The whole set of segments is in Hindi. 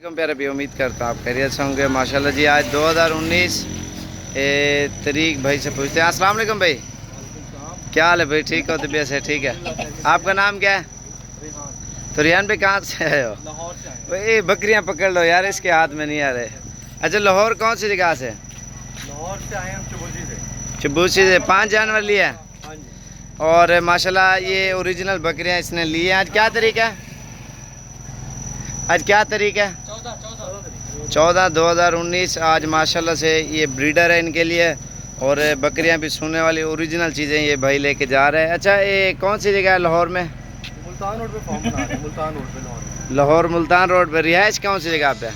प्यारे भी उम्मीद करता हूँ आप खैरियत से होंगे माशाल्लाह जी। आज 2019 तारीख भाई से पूछते हैं। अस्सलाम वालेकुम भाई, क्या हाल है भाई? ठीक हो? तबीयत से ठीक है? आपका नाम क्या है? तो रियान भाई कहाँ से आए हो? भाई बकरियाँ पकड़ लो यार, इसके हाथ में नहीं आ रहे। अच्छा, लाहौर कौन सी जगह से? लाहौर से आए हम चबूसी से। चबूसी से 5 जानवर लिया है हाँ जी। और माशाल्लाह ये ओरिजिनल बकरियाँ इसने ली हैं। आज क्या तारीख है? आज क्या तारीख है? 14/2019। आज माशाल्लाह से ये ब्रीडर है इनके लिए और बकरियां भी सूने वाली ओरिजिनल चीज़ें ये भाई लेके जा रहे हैं। अच्छा, ये कौन सी जगह है लाहौर में? मुल्तान रोड पे फॉर्म बना रहे हैं। मुल्तान रोड पे लाहौर। लाहौर मुल्तान रोड पर रिहाइश कौन सी जगह पे?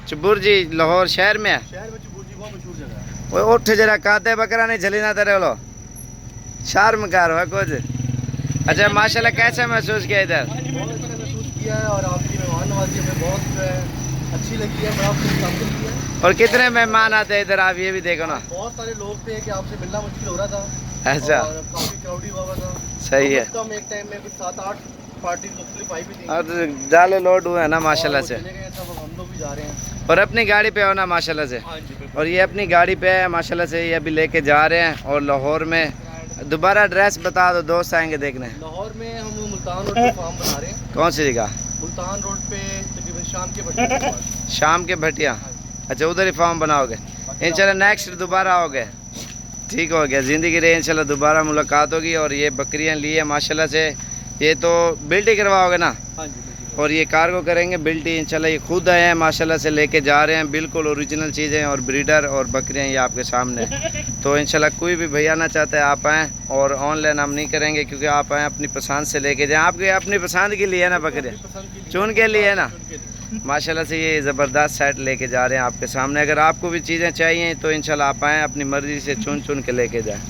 चबूर जी। लाहौर शहर में है? शहर में चबूसी बहुत मशहूर जगह है। वो उठ जरा काते बकरा नहीं झली ना तेरे लो शार्मकार है कुछ। अच्छा, माशाल्लाह कैसे महसूस किया इधर? बहुत अच्छा महसूस किया है और आपकी मेहमान नवाजी हमें बहुत अच्छी लगी है। बड़ा मुश्किल किया है। और कितने मेहमान आते हैं इधर? आप ये भी देखो ना, बहुत सारे लोग थे कि आपसे मिलना मुश्किल हो रहा था। अच्छा, और काफी क्राउडी हुआ था। सही है। कम एक टाइम में कुछ 7-8 पार्टी मुख्तलिफ आई भी थी और जाले लोड हुए हैं ना माशाल्लाह से। चले गए सब, हम लोग भी जा रहे हैं। और अपनी गाड़ी पे हो ना माशाल्लाह से। हाँ जी बिल्कुल। और ये अपनी गाड़ी पे है माशाल्लाह से, ये अभी लेके जा रहे हैं। और लाहौर में दोबारा एड्रेस बता दो, दोस्त आएंगे देखने। लाहौर में हम मुल्तान रोड पे फार्म बना रहे हैं। कौन सी जगह? मुल्तान रोड पे तकरीबन शाम के भट्टे के पास। शाम के भटिया। अच्छा, उधर ही फार्म बनाओगे इंशाल्लाह। नेक्स्ट दोबारा आओगे, ठीक हो गया। ज़िंदगी रहे इंशाल्लाह, दोबारा मुलाकात होगी। और ये बकरियां ली है माशाल्लाह से। ये तो बिल्ट ही करवाओगे ना? हाँ जी बिल्कुल। और ये कार्गो करेंगे बिल्ट ही इंशाल्लाह। ये खुद आए हैं माशाल्लाह से, लेके जा रहे हैं बिल्कुल ओरिजिनल चीज़ें और ब्रीडर और बकरियां ये आपके सामने। तो इंशाल्लाह कोई भी भैया ना चाहता है आप आएँ। और ऑनलाइन हम नहीं करेंगे क्योंकि आप आएँ अपनी पसंद से लेके जाएँ। आपके अपनी पसंद के लिए है ना बकरियाँ, चुन के लिए है ना। माशाल्लाह से ये ज़बरदस्त सेट लेके जा रहे हैं आपके सामने। अगर आपको भी चीज़ें चाहिए तो इंशाल्लाह आप आएँ, अपनी मर्ज़ी से चुन चुन के लेके जाएँ।